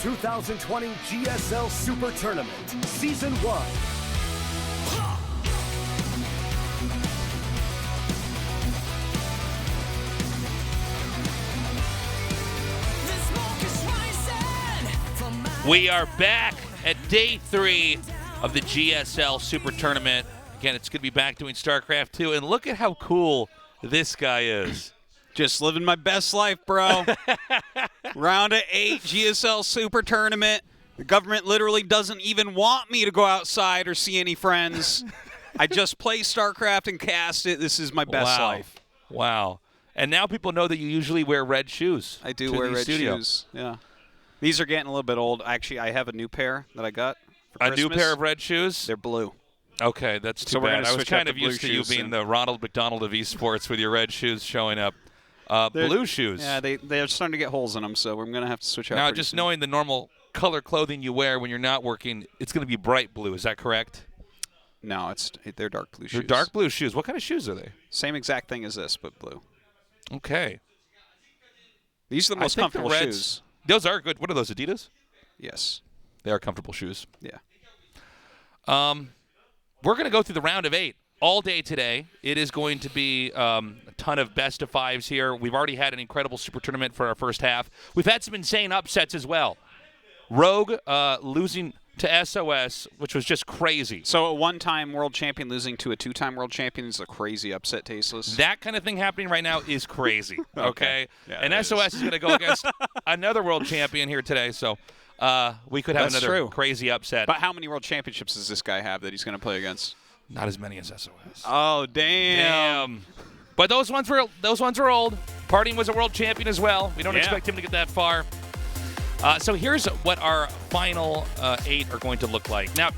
2020 GSL Super Tournament, Season 1. We are back at day 3 of the GSL Super Tournament. Again, it's going to be back doing StarCraft 2, and look at how cool this guy is. Just living my best life, bro. Round of 8 GSL Super Tournament. The government literally doesn't even want me to go outside or see any friends. I just play StarCraft and cast it. This is my best life. Wow. And now people know that you usually wear red shoes. I do wear red shoes. Yeah. These are getting a little bit old. Actually, I have a new pair that I got for Christmas. A new pair of red shoes? They're blue. Okay, that's too bad. I was kind of used to you being the Ronald McDonald of esports with your red shoes showing up. Blue shoes. Yeah, they're starting to get holes in them, so we're going to have to switch out. Now, just knowing the normal color clothing you wear when you're not working, it's going to be bright blue. Is that correct? No, they're dark blue shoes. They're dark blue shoes. What kind of shoes are they? Same exact thing as this, but blue. Okay. These are the most comfortable shoes. Those are good. What are those, Adidas? Yes. They are comfortable shoes. Yeah. We're going to go through the round of 8 all day today. It is going to be a ton of best of 5s here. We've already had an incredible Super Tournament for our first half. We've had some insane upsets as well. Rogue losing to SOS, which was just crazy. So a one-time world champion losing to a two-time world champion is a crazy upset, Tasteless. That kind of thing happening right now is crazy, okay? Yeah, and SOS is going to go against another world champion here today, so we could have another crazy upset. But how many world championships does this guy have that he's going to play against? Not as many as SOS. Oh, damn. But those ones were old. Parting was a world champion as well. We don't expect him to get that far. So here's what our final 8 are going to look like. Now,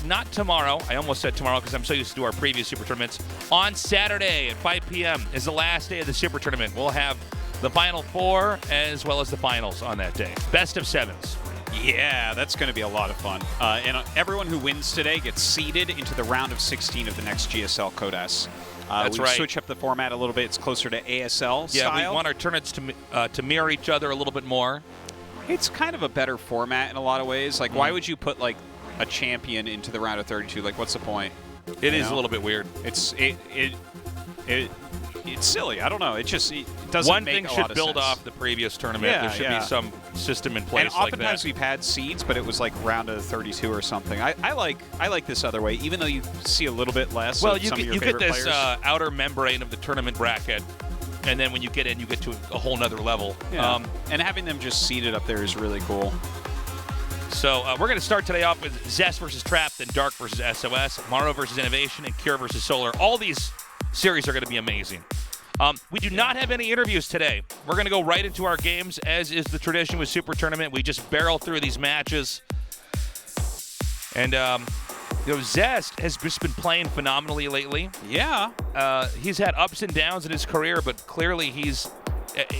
not tomorrow. I almost said tomorrow because I'm so used to do our previous Super Tournaments. On Saturday at 5 p.m. is the last day of the Super Tournament. We'll have the Final 4 as well as the finals on that day. Best of 7s. Yeah, that's going to be a lot of fun. And everyone who wins today gets seeded into the round of 16 of the next GSL Code S. That's right. Switch up the format a little bit. It's closer to ASL style. Yeah, we want our tournaments to mirror each other a little bit more. It's kind of a better format in a lot of ways. Like, why would you put, like, a champion into the round of 32? Like, what's the point? It is a little bit weird. It's silly. I don't know. It doesn't make a lot of sense. One thing should build off the previous tournament. There should be some system in place like that. And oftentimes we've had seeds, but it was like round of 32 or something. I like this other way, even though you see a little bit less of some of your favorite players. You get this outer membrane of the tournament bracket. And then when you get in, you get to a whole nother level. Yeah. And having them just seated up there is really cool. So we're going to start today off with Zest versus Trap, then Dark versus SOS, Maru versus Innovation, and Cure versus Solar. All these series are going to be amazing. We do not have any interviews today. We're going to go right into our games, as is the tradition with Super Tournament. We just barrel through these matches. And Zest has just been playing phenomenally lately. Yeah. He's had ups and downs in his career, but clearly he's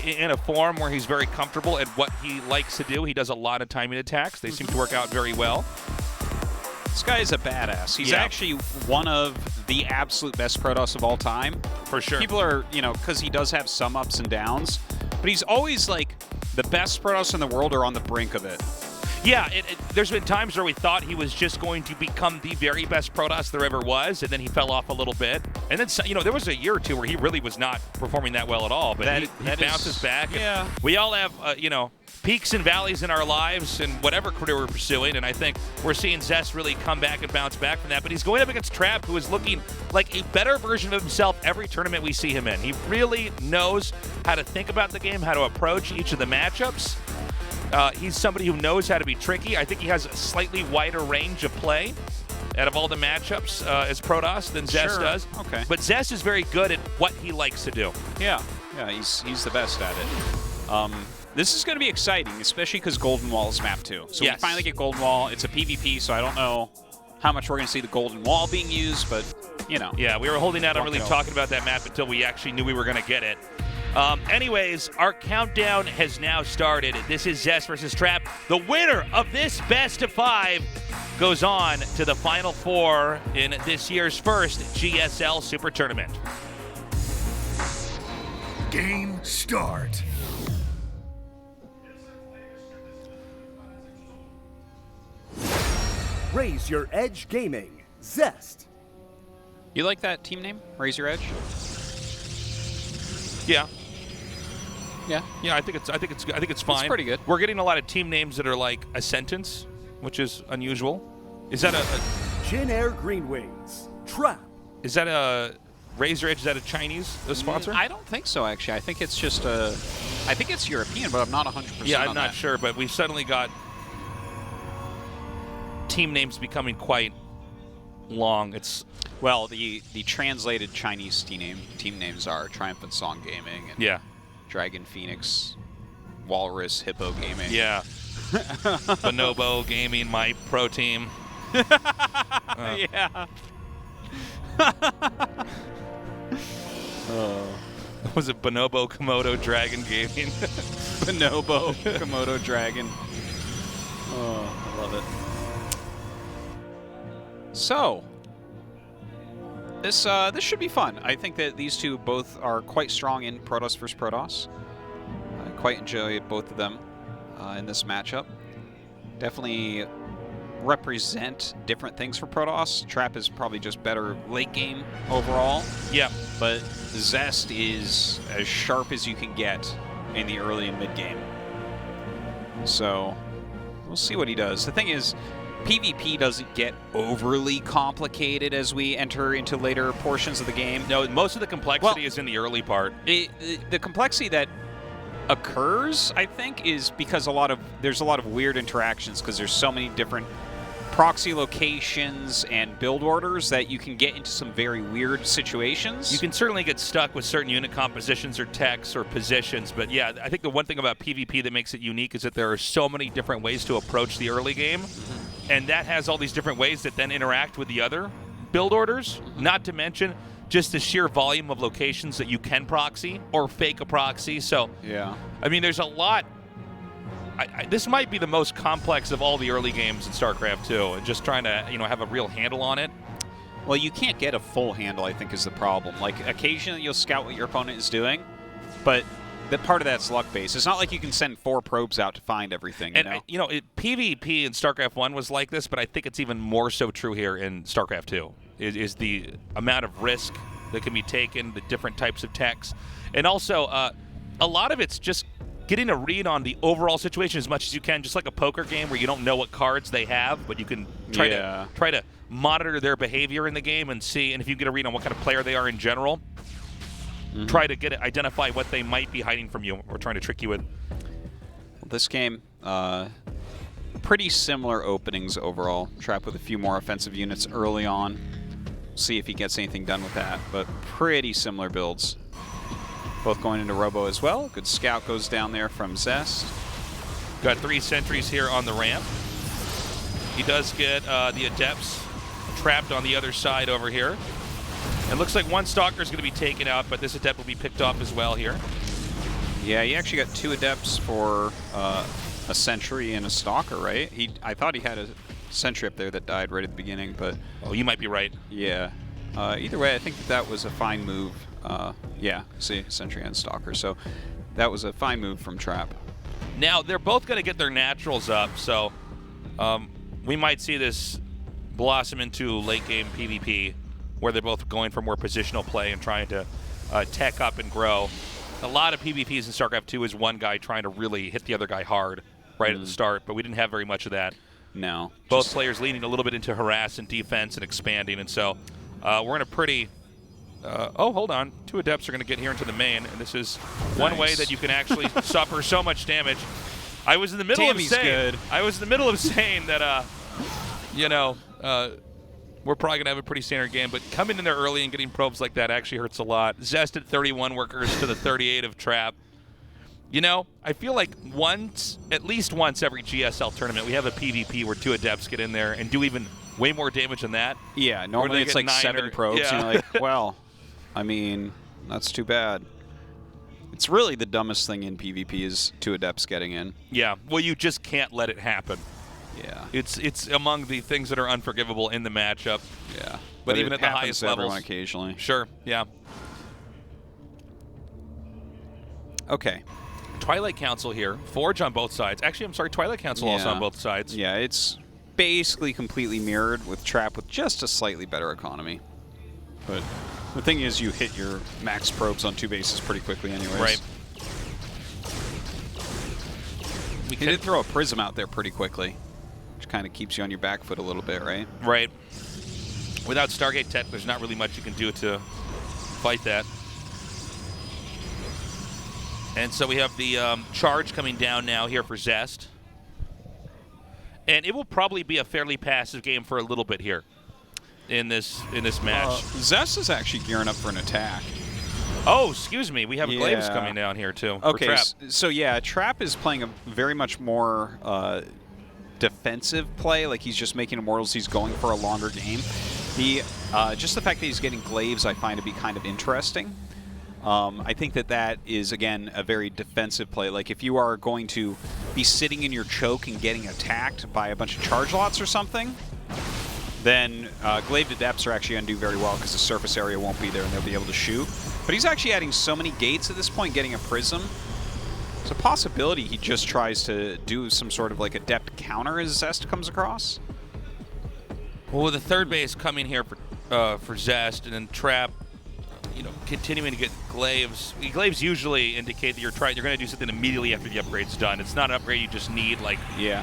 in a form where he's very comfortable at what he likes to do. He does a lot of timing attacks. They seem to work out very well. This guy is a badass. He's actually one of the absolute best Protoss of all time. For sure. People are, because he does have some ups and downs, but he's always like the best Protoss in the world or on the brink of it. Yeah, there's been times where we thought he was just going to become the very best Protoss there ever was, and then he fell off a little bit. And then, there was a year or two where he really was not performing that well at all, but he bounces back. Yeah. We all have, peaks and valleys in our lives and whatever career we're pursuing, and I think we're seeing Zest really come back and bounce back from that. But he's going up against Trap, who is looking like a better version of himself every tournament we see him in. He really knows how to think about the game, how to approach each of the matchups. He's somebody who knows how to be tricky. I think he has a slightly wider range of play out of all the matchups as Protoss than Zest does. Okay. But Zest is very good at what he likes to do. Yeah, he's the best at it. This is going to be exciting, especially because Golden Wall is map 2. So we finally get Golden Wall. It's a PvP, so I don't know how much we're going to see the Golden Wall being used, but, Yeah, we were holding out on really talking about that map until we actually knew we were going to get it. Anyways, our countdown has now started. This is Zest versus Trap. The winner of this best of 5 goes on to the Final 4 in this year's first GSL Super Tournament. Game start. Raise Your Edge Gaming, Zest. You like that team name? Raise Your Edge? Yeah. Yeah. Yeah, I think it's fine. It's pretty good. We're getting a lot of team names that are like a sentence, which is unusual. Is that a Jin Air Green Wings, Trap. is that a Raise Your Edge? Is that a Chinese sponsor? I don't think so, actually. I think it's just I think it's European, but I'm not 100% Yeah, I'm on not that. sure, but we've suddenly got team names becoming quite long. It's Well, the translated Chinese team names are Triumphant Song Gaming and yeah, Dragon Phoenix, Walrus, Hippo Gaming. yeah. Bonobo Gaming, my pro team. Yeah. Was it Bonobo Komodo Dragon Gaming? Bonobo, Komodo Dragon. Oh, I love it. So, this should be fun. I think that these two both are quite strong in Protoss vs. Protoss. I quite enjoy both of them in this matchup. Definitely represent different things for Protoss. Trap is probably just better late game overall. Yeah. But Zest is as sharp as you can get in the early and mid game. So we'll see what he does. The thing is, PvP doesn't get overly complicated as we enter into later portions of the game. No, most of the complexity is in the early part. The complexity that occurs, I think, is because there's a lot of weird interactions because there's so many different proxy locations and build orders that you can get into some very weird situations. You can certainly get stuck with certain unit compositions or techs or positions, but yeah, I think the one thing about PvP that makes it unique is that there are so many different ways to approach the early game, and that has all these different ways that then interact with the other build orders, not to mention just the sheer volume of locations that you can proxy or fake a proxy. So, yeah. I mean, there's a lot. This might be the most complex of all the early games in StarCraft 2, and just trying to, have a real handle on it. Well, you can't get a full handle, I think, is the problem. Like, occasionally you'll scout what your opponent is doing, but part of that's luck-based. It's not like you can send 4 probes out to find everything, PvP in StarCraft 1 was like this, but I think it's even more so true here in StarCraft 2, is the amount of risk that can be taken, the different types of techs, and also a lot of it's just getting a read on the overall situation as much as you can, just like a poker game where you don't know what cards they have, but you can try to monitor their behavior in the game and see, and if you get a read on what kind of player they are in general, try to identify what they might be hiding from you or trying to trick you with. This game, pretty similar openings overall. Trap with a few more offensive units early on. See if he gets anything done with that, but pretty similar builds. Both going into Robo as well. Good scout goes down there from Zest. Got 3 sentries here on the ramp. He does get the Adepts trapped on the other side over here. It looks like one Stalker is going to be taken out, but this Adept will be picked off as well here. Yeah, he actually got 2 Adepts for a Sentry and a Stalker, right? I thought he had a Sentry up there that died right at the beginning, but... Oh, you might be right. Yeah. Either way, I think that was a fine move. Yeah, see, Sentry and Stalker. So that was a fine move from Trap. Now, they're both going to get their naturals up, so we might see this blossom into late-game PvP, where they're both going for more positional play and trying to tech up and grow. A lot of PvPs in StarCraft 2 is one guy trying to really hit the other guy hard right at the start, but we didn't have very much of that. No. Both players leaning a little bit into harass and defense and expanding, and so we're in a pretty... oh, hold on. 2 Adepts are going to get here into the main, and this is one way that you can actually suffer so much damage. I was in the middle of saying that, we're probably going to have a pretty standard game, but coming in there early and getting probes like that actually hurts a lot. Zest at 31 workers to the 38 of Trap. I feel like at least once every GSL tournament, we have a PvP where 2 Adepts get in there and do even way more damage than that. Yeah, normally it's like 7 probes. Yeah. And you're like, well, I mean, that's too bad. It's really the dumbest thing in PvP is 2 Adepts getting in. Yeah, well, you just can't let it happen. Yeah. It's among the things that are unforgivable in the matchup. Yeah. But even at the highest levels. Everyone occasionally. Sure, yeah. Okay. Twilight Council here. Forge on both sides. Actually, I'm sorry, Twilight Council also on both sides. Yeah, it's basically completely mirrored with Trap with just a slightly better economy. But the thing is, you hit your max probes on 2 bases pretty quickly anyways. Right. He did throw a Prism out there pretty quickly, which kind of keeps you on your back foot a little bit, right? Right. Without Stargate Tech, there's not really much you can do to fight that. And so we have the charge coming down now here for Zest. And it will probably be a fairly passive game for a little bit here in this match. Zest is actually gearing up for an attack. Oh, excuse me. We have Glaives coming down here, too. Okay, Trap. so yeah, Trap is playing a very much more defensive play. Like, he's just making Immortals. He's going for a longer game. Just the fact that he's getting Glaives I find to be kind of interesting. I think that is, again, a very defensive play. Like, if you are going to be sitting in your choke and getting attacked by a bunch of charge lots or something, then Glaive Adepts are actually going to do very well because the surface area won't be there and they'll be able to shoot. But he's actually adding so many gates at this point, getting a Prism. It's a possibility he just tries to do some sort of like Adept counter as Zest comes across. Well, with the third base coming here for Zest, and then Trap, continuing to get Glaives. Glaives usually indicate that you're going to do something immediately after the upgrade's done. It's not an upgrade you just need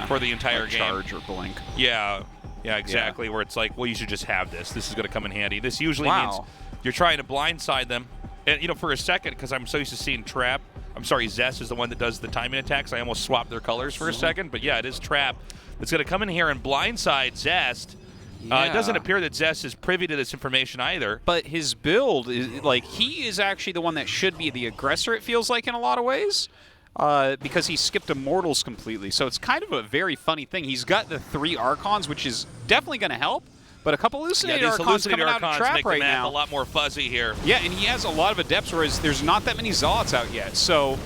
for the entire like game. Charge or Blink. Yeah, exactly. Yeah. Where it's like, well, you should just have this. This is going to come in handy. This usually means you're trying to blindside them. And for a second, because I'm so used to seeing Trap. I'm sorry, Zest is the one that does the timing attacks. I almost swapped their colors for a second. But yeah, it is Trap that's going to come in here and blindside Zest. Yeah. It doesn't appear that Zest is privy to this information either. But his build, he is actually the one that should be the aggressor, it feels like, in a lot of ways. Because he skipped Immortals completely. So it's kind of a very funny thing. He's got the 3 Archons, which is definitely going to help. But a couple Hallucinated Archons coming out of Trap make right the map now. A lot more fuzzy here. Yeah, and he has a lot of Adepts, whereas there's not that many Zealots out yet. So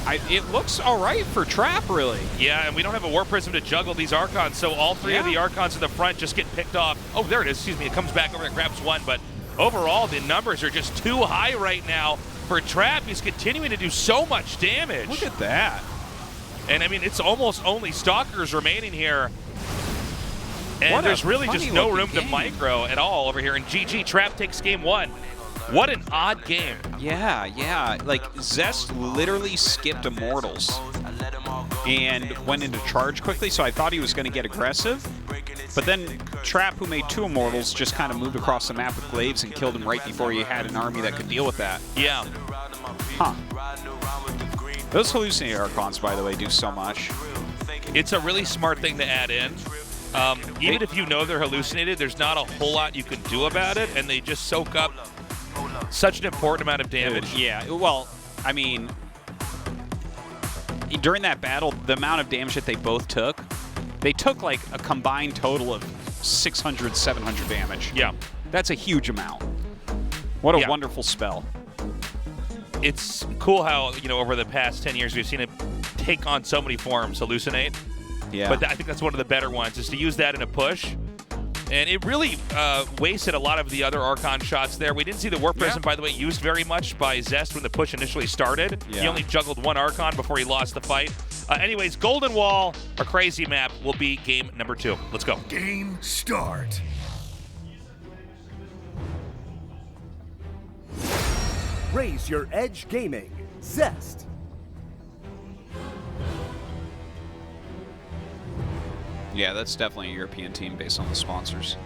it looks all right for Trap, really. Yeah, and we don't have a War Prism to juggle these Archons, so all 3 of the Archons in the front just get picked off. Oh, there it is. Excuse me. It comes back over and grabs 1, but overall the numbers are just too high right now for Trap. He's continuing to do so much damage. Look at that. And, I mean, it's almost only Stalkers remaining here. And there's really just no room to micro at all over here. And GG, Trap takes game 1. What an odd game. Yeah. Like, Zest literally skipped Immortals and went into charge quickly, so I thought he was going to get aggressive. But then Trap, who made 2 Immortals, just kind of moved across the map with Glaives and killed him right before he had an army that could deal with that. Yeah. Huh. Those Hallucinated Archons, by the way, do so much. It's a really smart thing to add in. Even if you know they're hallucinated, there's not a whole lot you can do about it, and they just soak up such an important amount of damage. Yeah, well, I mean, during that battle, the amount of damage that they both took, they took like a combined total of 600, 700 damage. Yeah. That's a huge amount. What a wonderful spell. It's cool how, over the past 10 years, we've seen it take on so many forms, hallucinate. Yeah. But I think that's one of the better ones, is to use that in a push. And it really wasted a lot of the other Archon shots there. We didn't see the Warp Prism, by the way, used very much by Zest when the push initially started. Yeah. He only juggled 1 Archon before he lost the fight. Anyways, Golden Wall, our crazy map, will be game number 2. Let's go. Game start. Raise your edge gaming. Zest. Yeah, that's definitely a European team based on the sponsors.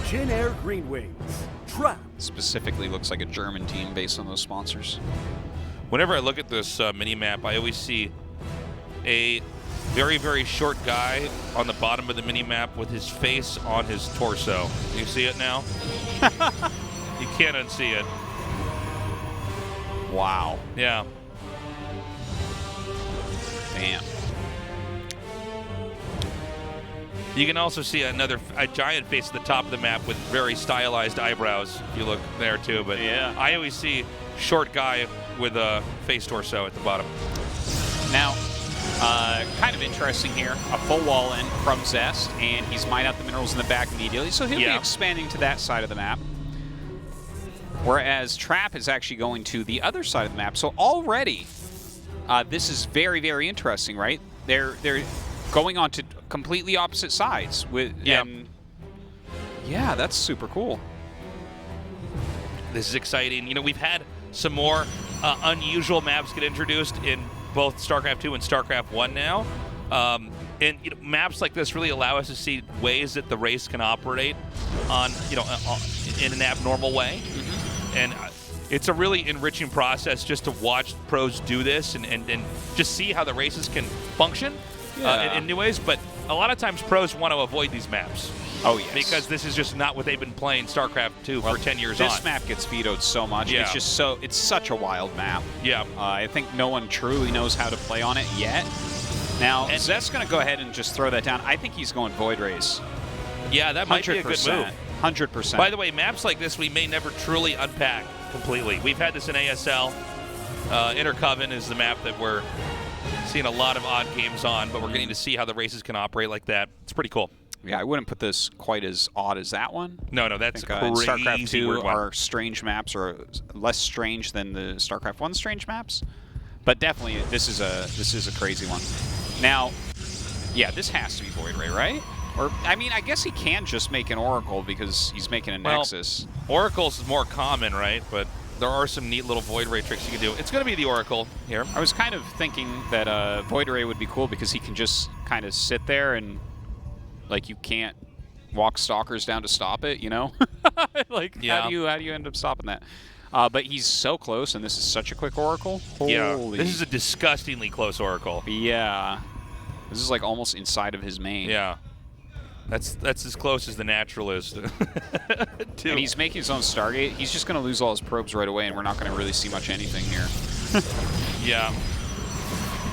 Jin Air Green Wings. Trap. Specifically looks like a German team based on those sponsors. Whenever I look at this mini-map, I always see a very, very short guy on the bottom of the mini-map with his face on his torso. You see it now? You can't unsee it. Wow. Yeah. Damn. You can also see a giant face at the top of the map with very stylized eyebrows. If you look there too, but yeah, I always see short guy with a face torso at the bottom. Now, kind of interesting here. A full wall in from Zest, and he's mined out the minerals in the back immediately, so he'll be expanding to that side of the map. Whereas Trap is actually going to the other side of the map. So already, this is very, very interesting, right? they're going on to completely opposite sides. Yeah, that's super cool. This is exciting. You know, we've had some more unusual maps get introduced in both StarCraft 2 and StarCraft 1 now. And you know, maps like this really allow us to see ways that the race can operate on, you know, in an abnormal way. And it's a really enriching process just to watch pros do this and just see how the races can function in new ways. But a lot of times pros want to avoid these maps. Oh, yes. Because this is just not what they've been playing StarCraft 2 for 10 years on. This map gets vetoed so much. Yeah. It's just it's such a wild map. Yeah. I think no one truly knows how to play on it yet. Now, Zest's going to go ahead and just throw that down. I think he's going Void Race. Yeah, that might be a good move. 100%. By the way, maps like this we may never truly unpack completely. We've had this in ASL. Intercoven is the map that we're seeing a lot of odd games on, but we're getting to see how the races can operate like that. It's pretty cool. Yeah, I wouldn't put this quite as odd as that one. No, that's crazy. In StarCraft 2, our strange maps are less strange than the StarCraft 1 strange maps, but definitely this is a crazy one. Now, yeah, this has to be Void Ray, right? Or I mean, I guess he can just make an Oracle because he's making a Nexus. Oracles is more common, right? But there are some neat little Void Ray tricks you can do. It's going to be the Oracle here. I was kind of thinking that Void Ray would be cool because he can just kind of sit there and, like, you can't walk Stalkers down to stop it, you know? Like, how do you end up stopping that? But he's so close, and this is such a quick Oracle. Yeah, this is a disgustingly close Oracle. Yeah. This is, like, almost inside of his main. Yeah. That's as close as the natural is. And he's making his own Stargate. He's just going to lose all his probes right away, and we're not going to really see much anything here. Yeah.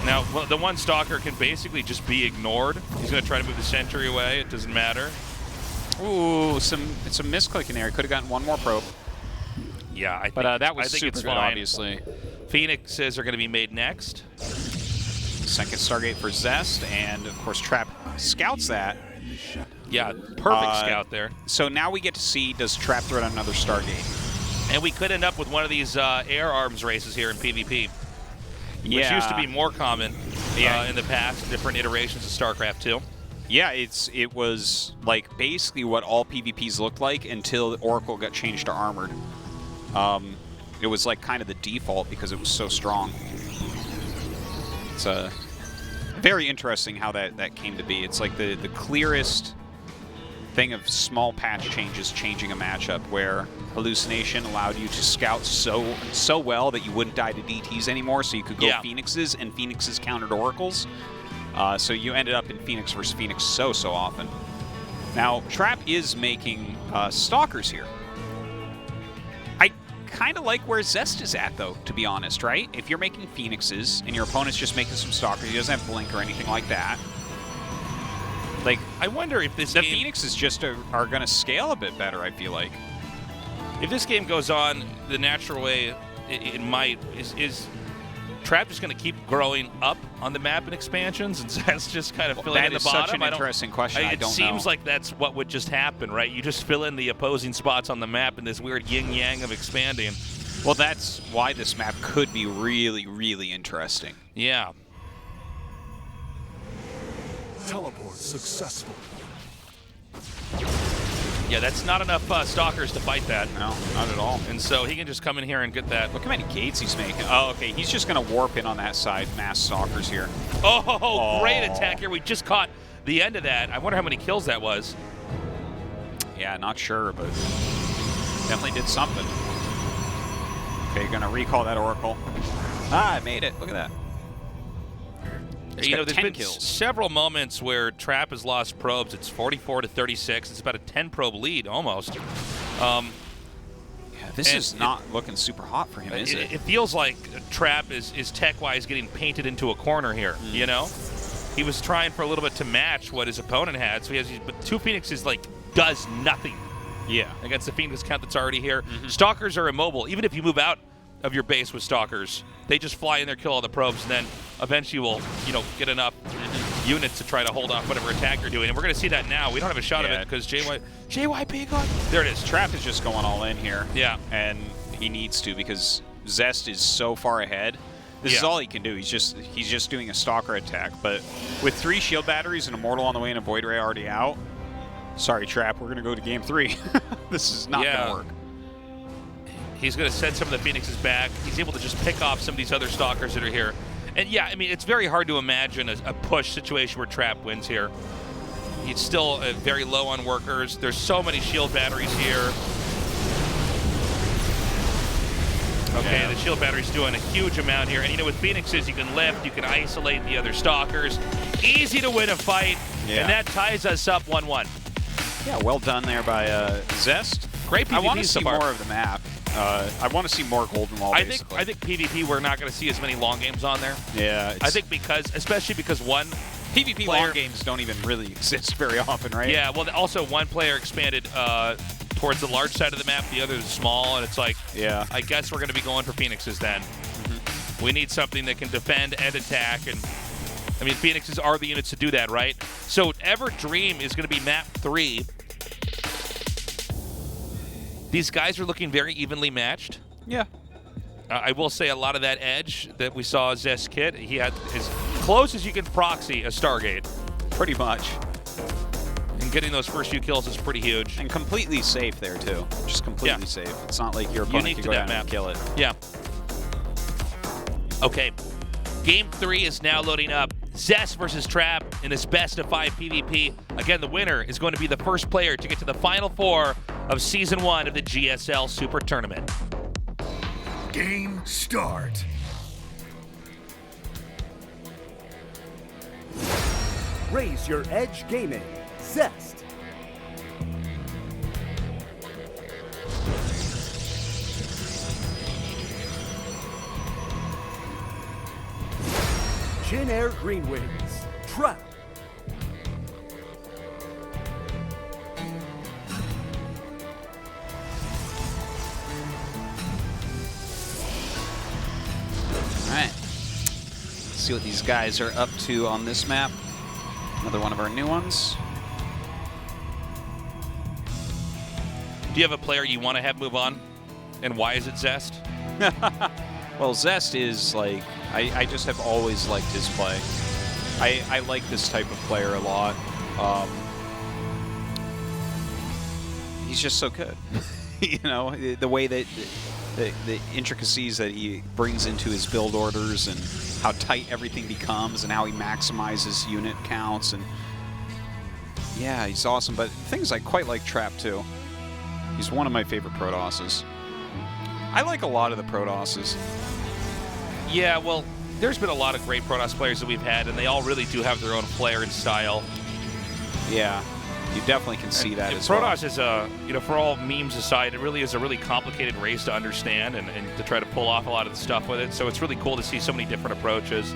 Now, the one Stalker can basically just be ignored. He's going to try to move the Sentry away. It doesn't matter. Ooh, it's a misclick in there. He could have gotten one more probe. Yeah, I think, that was I think super it's good, fine. obviously. Phoenixes are going to be made next. Second Stargate for Zest, and of course Trap scouts that. Yeah, perfect scout there. So now we get to see, does Trap throw out another Stargate? And we could end up with one of these air arms races here in PvP. Which used to be more common in the past, different iterations of StarCraft 2. Yeah, it was like basically what all PvPs looked like until Oracle got changed to Armored. It was like kind of the default because it was so strong. It's very interesting how that came to be. It's like the clearest thing of small patch changes changing a matchup where Hallucination allowed you to scout so well that you wouldn't die to DTs anymore, so you could go Phoenixes, and Phoenixes countered Oracles. So you ended up in Phoenix versus Phoenix so often. Now, Trap is making Stalkers here. I kind of like where Zest is at, though, to be honest, right? If you're making Phoenixes and your opponent's just making some Stalkers, he doesn't have Blink or anything like that. Like, I wonder if this the Phoenixes just are going to scale a bit better, I feel like. If this game goes on the natural way, it might. Is Trap just going to keep growing up on the map in expansions, and Zest just kind of filling in the bottom? That is such an interesting question. I don't know. It seems like that's what would just happen, right? You just fill in the opposing spots on the map in this weird yin-yang of expanding. Well, that's why this map could be really, really interesting. Yeah. Teleport successful. Yeah, that's not enough Stalkers to fight that. No, not at all. And so he can just come in here and get that. Look how many gates he's making. Oh, okay. He's just going to warp in on that side, mass Stalkers here. Oh, great attack here. We just caught the end of that. I wonder how many kills that was. Yeah, not sure, but definitely did something. Okay, going to recall that Oracle. Ah, I made it. Look at that. You know, there's been kills. Several moments where Trap has lost probes. It's 44 to 36. It's about a 10 probe lead almost. Yeah, this is not looking super hot for him, is it? It feels like Trap is tech-wise getting painted into a corner here. You know, he was trying for a little bit to match what his opponent had. So he has but two Phoenixes like does nothing. Yeah, against the Phoenix count that's already here. Stalkers are immobile. Even if you move out of your base with Stalkers, they just fly in there, kill all the probes, and then eventually will, you know, get enough units to try to hold off whatever attack you're doing. And we're going to see that now. We don't have a shot of it because JYP got... There it is. Trap is just going all in here. Yeah. And he needs to because Zest is so far ahead This is all he can do. He's just doing a stalker attack. But with 3 shield batteries, an Immortal on the way, and a Void Ray already out, sorry, Trap, we're going to go to game 3. This is not going to work. He's going to send some of the Phoenixes back. He's able to just pick off some of these other stalkers that are here. And yeah, I mean, it's very hard to imagine a push situation where Trap wins here. He's still very low on workers. There's so many shield batteries here. Okay, the shield battery's doing a huge amount here. And, you know, with Phoenixes, you can lift, you can isolate the other stalkers. Easy to win a fight, and that ties us up 1-1. Yeah, well done there by Zest. Great PvP I want to see so far. more of the map. I want to see more Golden Wall, I think PvP, we're not going to see as many long games on there. Yeah. I think especially because one PvP player, long games don't even really exist very often, right? Yeah, well, also one player expanded towards the large side of the map, the other is small, and it's like, I guess we're going to be going for Phoenixes then. We need something that can defend and attack, and I mean, Phoenixes are the units to do that, right? So Ever Dream is going to be map 3. These guys are looking very evenly matched. Yeah. I will say a lot of that edge that we saw Zest kit, he had as close as you can proxy a Stargate. Pretty much. And getting those first few kills is pretty huge. And completely safe there, too. Just completely safe. It's not like your opponent can go down and kill it. Yeah. Okay. Game 3 is now loading up. Zest versus Trap in this best of 5 PvP. Again, the winner is going to be the first player to get to the Final 4 of Season 1 of the GSL Super Tournament. Game start. Raise your edge gaming. Zest. Jin Air Green Wings. Trap. Alright. See what these guys are up to on this map. Another one of our new ones. Do you have a player you want to have move on? And why is it Zest? Well, Zest is like, I just have always liked his play. I like this type of player a lot. He's just so good. You know, the way that the intricacies that he brings into his build orders and how tight everything becomes and how he maximizes unit counts, and yeah, he's awesome. But things I quite like Trap too. He's one of my favorite Protosses. I like a lot of the Protosses. Yeah, well, there's been a lot of great Protoss players that we've had, and they all really do have their own flair and style. Yeah, you definitely can see that as well. Protoss is a, you know, for all memes aside, it really is a really complicated race to understand and to try to pull off a lot of the stuff with it. So it's really cool to see so many different approaches.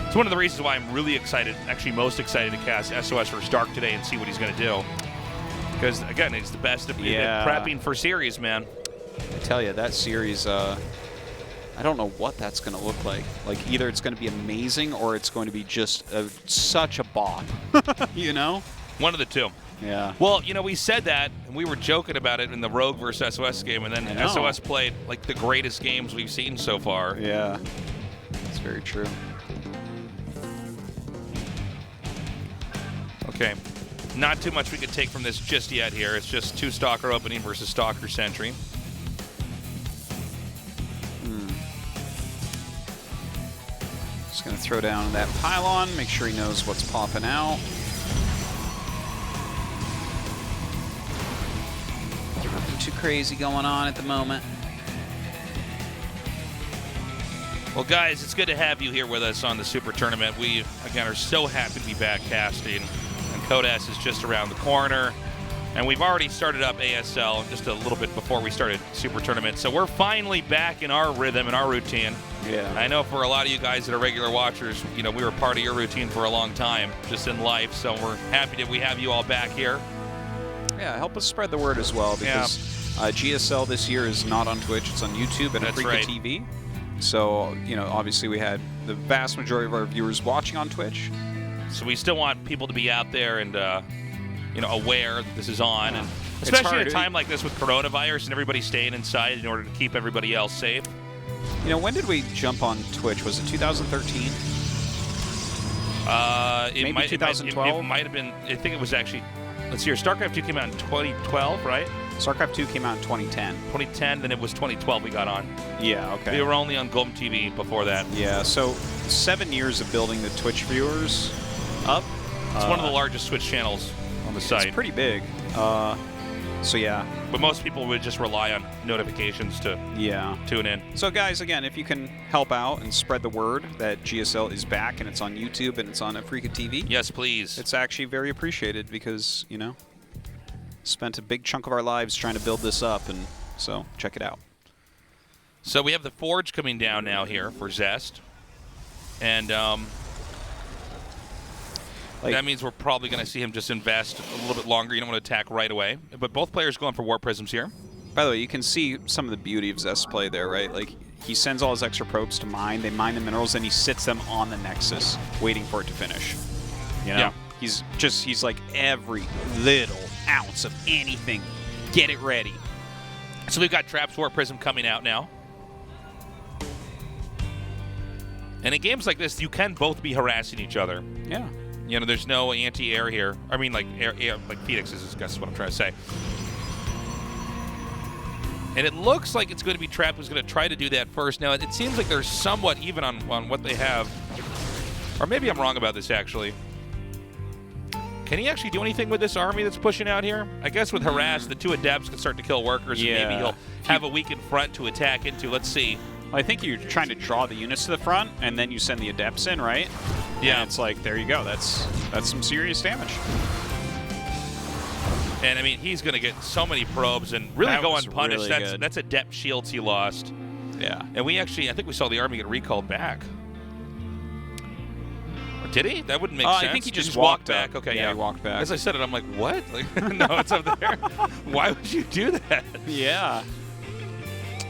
It's one of the reasons why I'm really excited, actually most excited to cast SOS vs. Dark today and see what he's going to do. Because, again, he's the best of prepping for series, man. I tell you, that series, I don't know what that's going to look like. Like, either it's going to be amazing or it's going to be just such a bop, you know? One of the two. Yeah. Well, you know, we said that, and we were joking about it in the Rogue versus SOS game, and then SOS played, like, the greatest games we've seen so far. Yeah. That's very true. Okay. Not too much we could take from this just yet here. It's just 2 Stalker opening versus Stalker Sentry. Just going to throw down that pylon, make sure he knows what's popping out. Nothing too crazy going on at the moment. Well, guys, it's good to have you here with us on the Super Tournament. We, again, are so happy to be back casting. And Kodas is just around the corner. And we've already started up ASL just a little bit before we started Super Tournament. So we're finally back in our rhythm and our routine. Yeah. I know for a lot of you guys that are regular watchers, you know, we were part of your routine for a long time, just in life. So we're happy that we have you all back here. Yeah, help us spread the word as well, because GSL this year is not on Twitch. It's on YouTube and Afrika TV. So, you know, obviously we had the vast majority of our viewers watching on Twitch. So we still want people to be out there and, you know, aware that this is on. And especially at a time like this with coronavirus and everybody staying inside in order to keep everybody else safe. You know, when did we jump on Twitch? Was it 2013? Maybe Maybe 2012? It might have been. I think it was actually. Let's see here. StarCraft 2 came out in 2012, right? StarCraft 2 came out in 2010. 2010. Then it was 2012 we got on. Yeah, okay. We were only on Golden TV before that. Yeah, so 7 years of building the Twitch viewers up. It's one of the largest Twitch channels on the site. It's pretty big. So yeah. But most people would just rely on notifications to tune in. So guys, again, if you can help out and spread the word that GSL is back and it's on YouTube and it's on Africa TV. Yes, please. It's actually very appreciated because, you know, spent a big chunk of our lives trying to build this up, and so check it out. So we have the Forge coming down now here for Zest. And that means we're probably going to see him just invest a little bit longer. You don't want to attack right away. But both players going for War Prisms here. By the way, you can see some of the beauty of Zest's play there, right? Like, he sends all his extra probes to mine. They mine the minerals, and he sits them on the Nexus, waiting for it to finish. You know? Yeah. He's like every little ounce of anything. Get it ready. So we've got Traps War Prism coming out now. And in games like this, you can both be harassing each other. Yeah. You know, there's no anti-air here. I mean, like air like Phoenix is, I guess is what I'm trying to say. And it looks like it's going to be Trap who's going to try to do that first. Now, it seems like they're somewhat even on what they have. Or maybe I'm wrong about this, actually. Can he actually do anything with this army that's pushing out here? I guess with Harass, the 2 Adepts can start to kill workers, and maybe he'll have a weakened front to attack into. Let's see. Well, I think you're trying to draw the units to the front, and then you send the Adepts in, right? Yeah. And it's like, there you go. That's some serious damage. And, I mean, he's going to get so many probes and really go unpunished. Really that's Adept shields he lost. Yeah. And we actually, I think we saw the army get recalled back. Or did he? That wouldn't make sense. I think he just walked back. back. Okay, yeah. He walked back. As I said it, I'm like, what? Like, no, it's up there. Why would you do that? Yeah.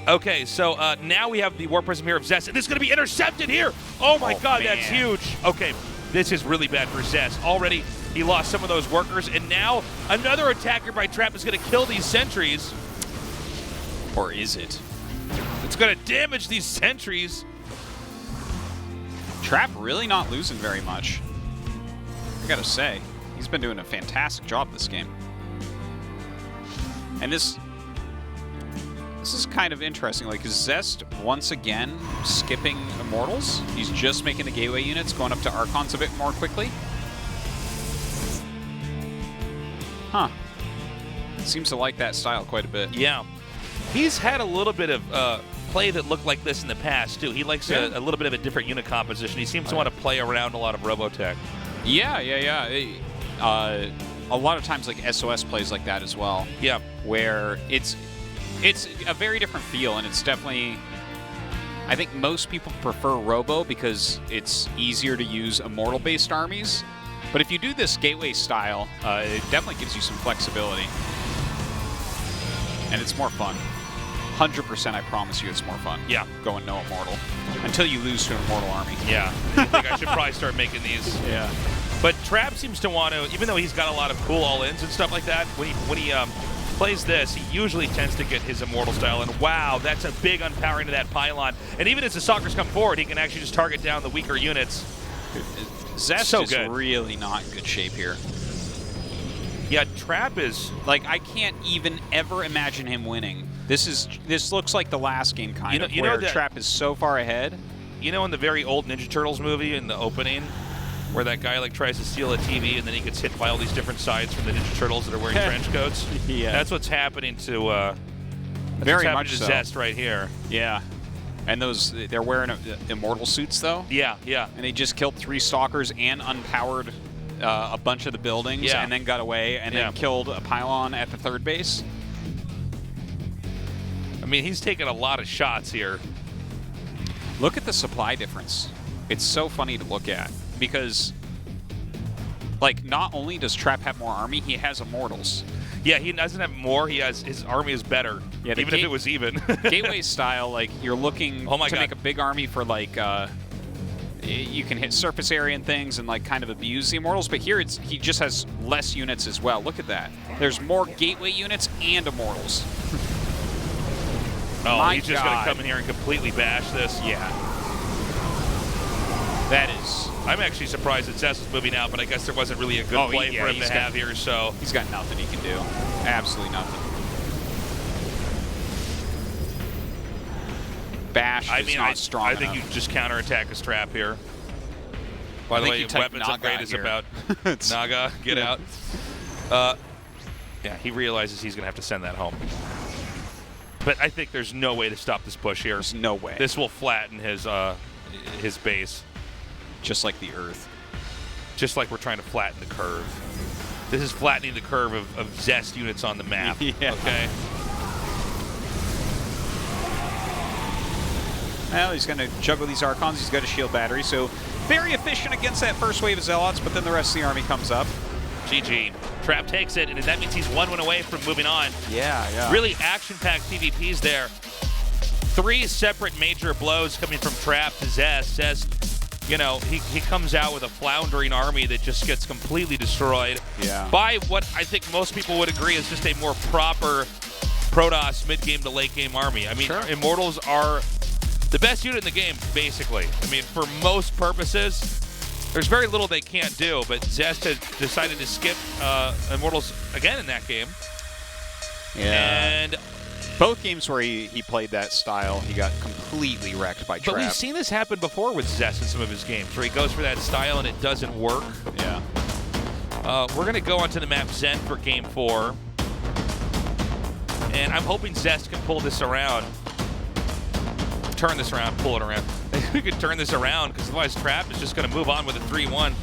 Okay, so now we have the War Prism here of Zest, and this is going to be intercepted here. Oh, my God, man. that's huge. Okay, this is really bad for Zest. Already, he lost some of those workers, and now another attacker by Trap is going to kill these sentries. Or is it? It's going to damage these sentries. Trap really not losing very much. I gotta say, he's been doing a fantastic job this game. And this is kind of interesting. Like, is Zest once again skipping Immortals? He's just making the gateway units, going up to Archons a bit more quickly. Huh. Seems to like that style quite a bit. Yeah. He's had a little bit of play that looked like this in the past, too. He likes a little bit of a different unit composition. He seems to want to play around a lot of Robotech. Yeah. A lot of times, like, SOS plays like that as well. Yeah. Where it's a very different feel, and it's definitely... I think most people prefer Robo because it's easier to use Immortal-based armies. But if you do this Gateway style, it definitely gives you some flexibility. And it's more fun. 100%, I promise you it's more fun. Yeah. Going no Immortal. Until you lose to an Immortal army. Yeah. I think I should probably start making these. Yeah. But Trap seems to want to, even though he's got a lot of cool all-ins and stuff like that, when he plays this, he usually tends to get his Immortal style. And wow, that's a big unpowering to that pylon. And even as the Stalkers come forward, he can actually just target down the weaker units. Zest is really not in good shape here. Yeah, Trap is... Like, I can't even ever imagine him winning. This looks like the last game, kind of, where Trap is so far ahead. You know, in the very old Ninja Turtles movie, in the opening, where that guy, like, tries to steal a TV and then he gets hit by all these different sides from the Ninja Turtles that are wearing trench coats? Yeah. That's what's happening to... very much so. Zest right here. Yeah. And they're wearing Immortal suits, though? Yeah. And they just killed 3 Stalkers and unpowered a bunch of the buildings and then got away and then killed a pylon at the 3rd base. I mean, he's taking a lot of shots here. Look at the supply difference. It's so funny to look at because, like, not only does Trap have more army, he has Immortals. Yeah, he doesn't have more. His army is better, even if it was even. Gateway style, like, you're looking to make a big army for, like, you can hit surface area and things and, like, kind of abuse the Immortals. But here he just has less units as well. Look at that. There's more Gateway units and Immortals. Oh, My he's just going God. to come in here and completely bash this. Yeah. That is. I'm actually surprised that Zest is moving out, but I guess there wasn't really a good play for him to have here, so. He's got nothing he can do. Absolutely nothing. Bash is not strong I think enough. you just counterattack his trap here. By the way, weapons upgrade is about Naga, get out. Yeah, he realizes he's going to have to send that home. But I think there's no way to stop this push here. There's no way. This will flatten his base. Just like the Earth. Just like we're trying to flatten the curve. This is flattening the curve of Zest units on the map. Yeah. Okay. Well, he's going to juggle these Archons. He's got a shield battery, so very efficient against that first wave of Zealots, but then the rest of the army comes up. GG. Trap takes it, and that means he's 1 win away from moving on. Yeah. Really action-packed PvPs there. 3 separate major blows coming from Trap to Zest. Zest, you know, he comes out with a floundering army that just gets completely destroyed. Yeah. By what I think most people would agree is just a more proper Protoss mid-game to late-game army. I mean, Sure. Immortals are the best unit in the game, basically. I mean, for most purposes, there's very little they can't do, but Zest has decided to skip Immortals again in that game. Yeah. And both games where he played that style, he got completely wrecked by Trap. But we've seen this happen before with Zest in some of his games, where he goes for that style and it doesn't work. Yeah. We're going to go onto the map Zen for Game 4. And I'm hoping Zest can pull this around. Turn this around, pull it around. We could turn this around, because otherwise Trap is just going to move on with a 3-1.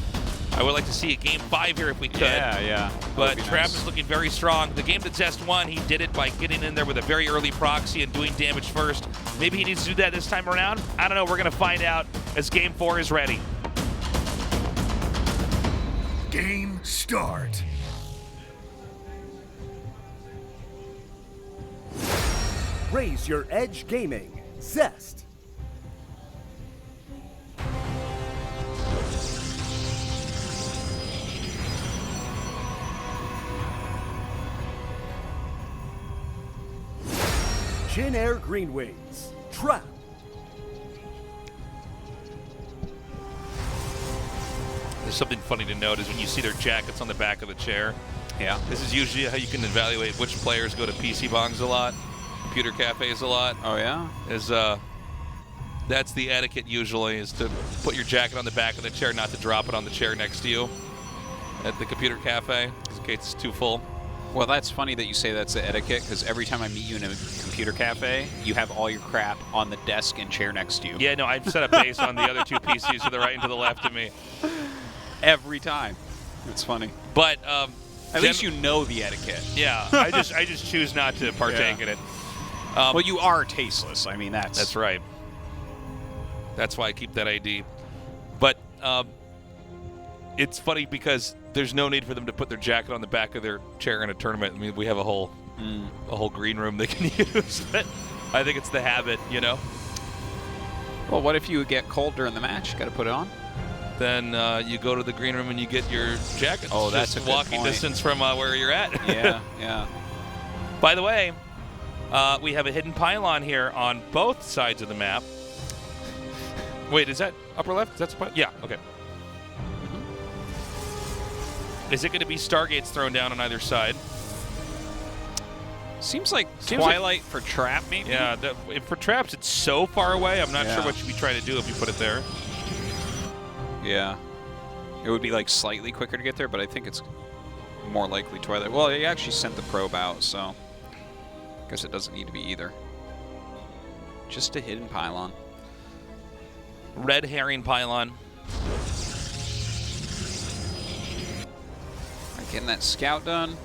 I would like to see a Game 5 here if we could. Yeah. But Trap is looking very strong. The game that Zest won, he did it by getting in there with a very early proxy and doing damage first. Maybe he needs to do that this time around. I don't know. We're going to find out as Game 4 is ready. Game start. Raise your edge gaming. Zest. Jin Air Green Wings. Trap. There's something funny to note is when you see their jackets on the back of the chair. Yeah. This is usually how you can evaluate which players go to PC bongs a lot, computer cafes a lot. Oh, yeah? That's the etiquette usually, is to put your jacket on the back of the chair, not to drop it on the chair next to you at the computer cafe, in case it's too full. Well, that's funny that you say that's the etiquette, because every time I meet you in a computer cafe, you have all your crap on the desk and chair next to you. Yeah, no, I've set up base on the other 2 PCs to the right and to the left of me. Every time. It's funny. But at least you know the etiquette. Yeah, I just choose not to partake in it. Well, you are tasteless. I mean, that's right. That's why I keep that ID. But it's funny because there's no need for them to put their jacket on the back of their chair in a tournament. I mean, we have a whole green room they can use. But I think it's the habit, you know. Well, what if you get cold during the match? Got to put it on. Then you go to the green room and you get your jacket. Oh, that's just a good walking point. distance from where you're at. Yeah. By the way, we have a hidden pylon here on both sides of the map. Wait, is that upper left? Is that the yeah, okay. Is it going to be Stargates thrown down on either side? Seems like Twilight for Trap, maybe? Yeah, for Traps, it's so far away. I'm not sure what you'd be trying to do if you put it there. Yeah. It would be like slightly quicker to get there, but I think it's more likely Twilight. Well, he actually sent the probe out, so I guess it doesn't need to be either. Just a hidden pylon. Red herring pylon. Getting that scout done.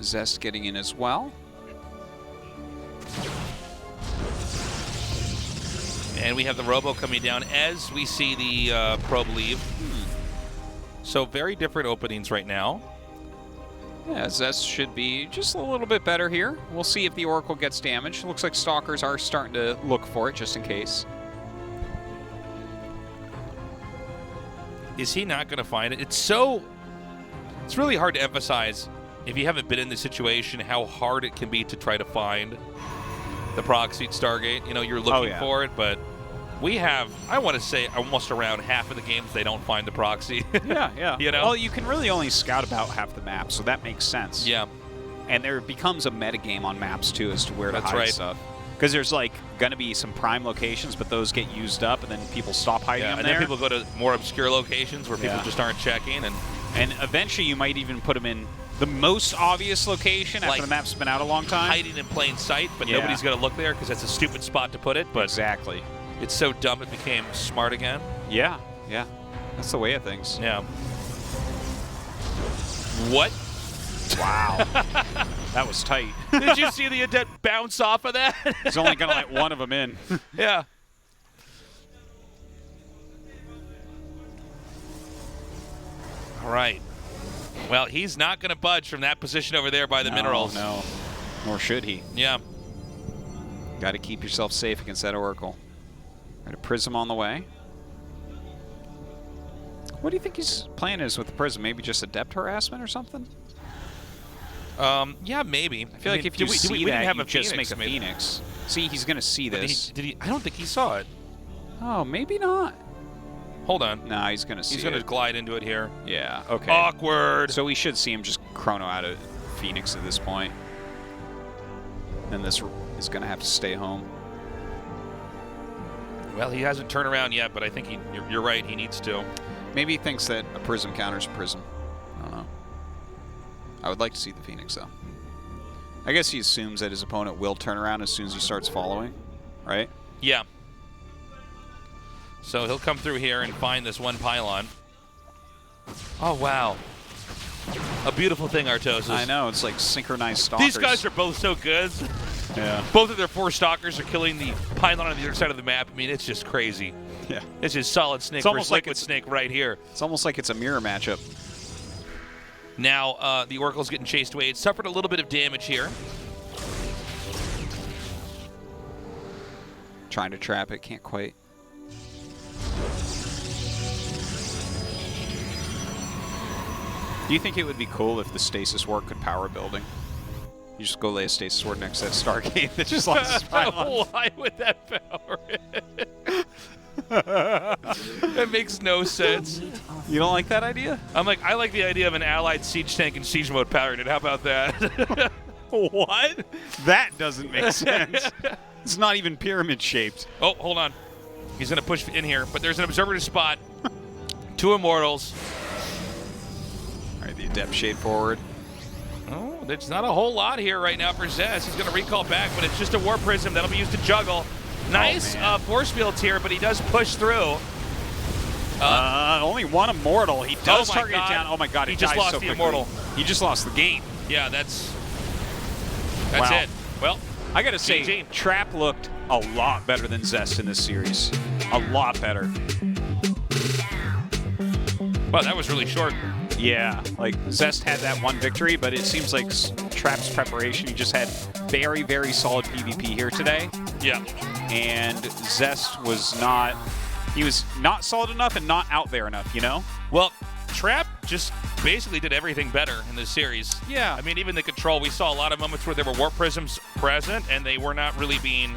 Zest getting in as well. And we have the Robo coming down as we see the probe leave. So very different openings right now. Yeah, Zest should be just a little bit better here. We'll see if the Oracle gets damaged. Looks like Stalkers are starting to look for it just in case. Is he not going to find it? It's really hard to emphasize if you haven't been in this situation, how hard it can be to try to find the proxied Stargate. You know, you're looking for it, but we have, I want to say, almost around half of the games they don't find the proxy. Yeah. You know? Well, you can really only scout about half the map, so that makes sense. Yeah. And there becomes a metagame on maps, too, as to where to hide right. stuff. Because there's, like, going to be some prime locations, but those get used up, and then people stop hiding them and there. then people go to more obscure locations where people just aren't checking. And eventually you might even put them in the most obvious location after Like the map's been out a long time. hiding in plain sight, but nobody's going to look there because that's a stupid spot to put it. But exactly. it's so dumb it became smart again. Yeah. That's the way of things. Yeah. What? Wow. That was tight. Did you see the adept bounce off of that? He's only going to let one of them in. Yeah. All right. Well, he's not going to budge from that position over there by the minerals. No, nor should he. Yeah. Got to keep yourself safe against that Oracle. Got a Prism on the way. What do you think his plan is with the Prism? Maybe just adept harassment or something? Yeah, maybe. I feel like if you see that, have you a just Phoenix, make a Phoenix. See, he's going to see this. Did he? I don't think he saw it. Oh, maybe not. Hold on. Nah, he's going to see He's going to glide into it here. Yeah, okay. Awkward. So we should see him just chrono out of Phoenix at this point. And this is going to have to stay home. Well, he hasn't turned around yet, but I think you're right. He needs to. Maybe he thinks that a Prism counters a Prism. I don't know. I would like to see the Phoenix, though. I guess he assumes that his opponent will turn around as soon as he starts following, right? Yeah. So he'll come through here and find this one pylon. Oh, wow. A beautiful thing, Artosis. I know. It's like synchronized stalkers. These guys are both so good. Yeah. Both of their 4 stalkers are killing the pylon on the other side of the map. I mean, it's just crazy. Yeah. It's just solid snake versus liquid snake right here. It's almost like it's a mirror matchup. Now, the Oracle's getting chased away. It suffered a little bit of damage here. Trying to trap it. Can't quite. Do you think it would be cool if the stasis ward could power a building? You just go lay a stasis ward next to that Stargate that just lost its pylon. Why would that power it? That makes no sense. You don't like that idea? I like the idea of an allied siege tank in siege mode powering it. How about that? What? That doesn't make sense. It's not even pyramid shaped. Oh, hold on. He's going to push in here, but there's an observer to spot. 2 immortals. All right, the adept shade forward. Oh, there's not a whole lot here right now for Zest. He's going to recall back, but it's just a war prism that'll be used to juggle. Nice force fields here, but he does push through. Only one immortal. He does target it down. Oh my God! He just lost the immortal. He just lost the game. Yeah, that's wow. it. Well, I gotta say, GG. Trap looked a lot better than Zest in this series. A lot better. Well, that was really short. Yeah, like Zest had that one victory, but it seems like Trap's preparation, he just had very, very solid PvP here today. Yeah. And Zest was not, he was not solid enough and not out there enough, you know? Well, Trap just basically did everything better in this series. Yeah. I mean, even the control, we saw a lot of moments where there were warp prisms present and they were not really being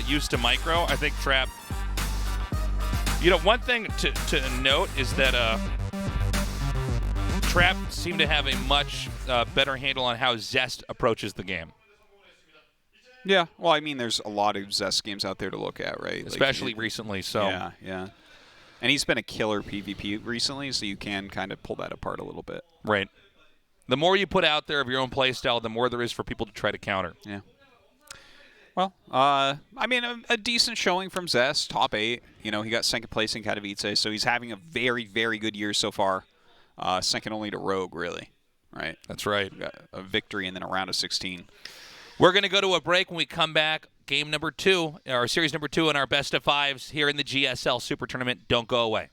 used to micro. I think Trap, you know, one thing to note is that Trap seemed to have a much better handle on how Zest approaches the game. Yeah, well, I mean, there's a lot of Zest games out there to look at, right? Especially like, recently, so. Yeah. And he's been a killer PvP recently, so you can kind of pull that apart a little bit. Right. The more you put out there of your own playstyle, the more there is for people to try to counter. Yeah. Well, I mean, a decent showing from Zest, top 8. You know, he got second place in Katowice, so he's having a very, very good year so far. Second only to Rogue, really. Right? That's right. Got a victory and then a round of 16. We're going to go to a break. When we come back, game number 2, or series number 2 in our best of 5s here in the GSL Super Tournament. Don't go away.